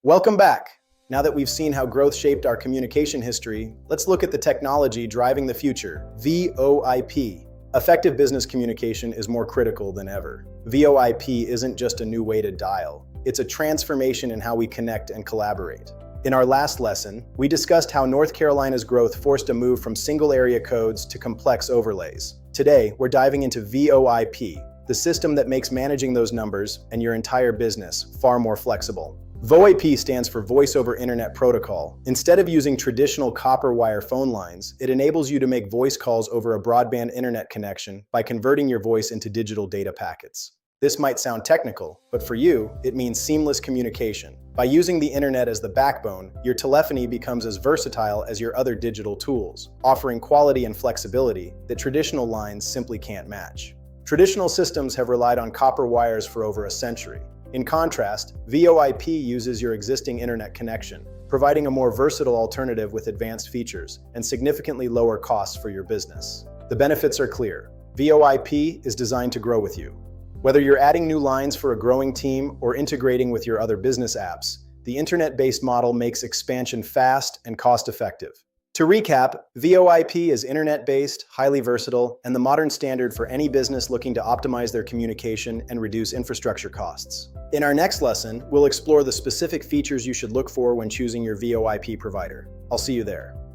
Welcome back. Now that we've seen how growth shaped our communication history, let's look at the technology driving the future, VoIP. Effective business communication is more critical than ever. VoIP isn't just a new way to dial, it's a transformation in how we connect and collaborate. In our last lesson, we discussed how North Carolina's growth forced a move from single area codes to complex overlays. Today, we're diving into VoIP, the system that makes managing those numbers and your entire business far more flexible. VoIP stands for Voice over Internet Protocol. Instead of using traditional copper wire phone lines, it enables you to make voice calls over a broadband internet connection by converting your voice into digital data packets. This might sound technical, but for you, it means seamless communication. By using the internet as the backbone, your telephony becomes as versatile as your other digital tools, offering quality and flexibility that traditional lines simply can't match. Traditional systems have relied on copper wires for over a century. In contrast, VoIP uses your existing internet connection, providing a more versatile alternative with advanced features and significantly lower costs for your business. The benefits are clear. VoIP is designed to grow with you. Whether you're adding new lines for a growing team or integrating with your other business apps, the internet-based model makes expansion fast and cost-effective. To recap, VoIP is internet-based, highly versatile, and the modern standard for any business looking to optimize their communication and reduce infrastructure costs. In our next lesson, we'll explore the specific features you should look for when choosing your VoIP provider. I'll see you there.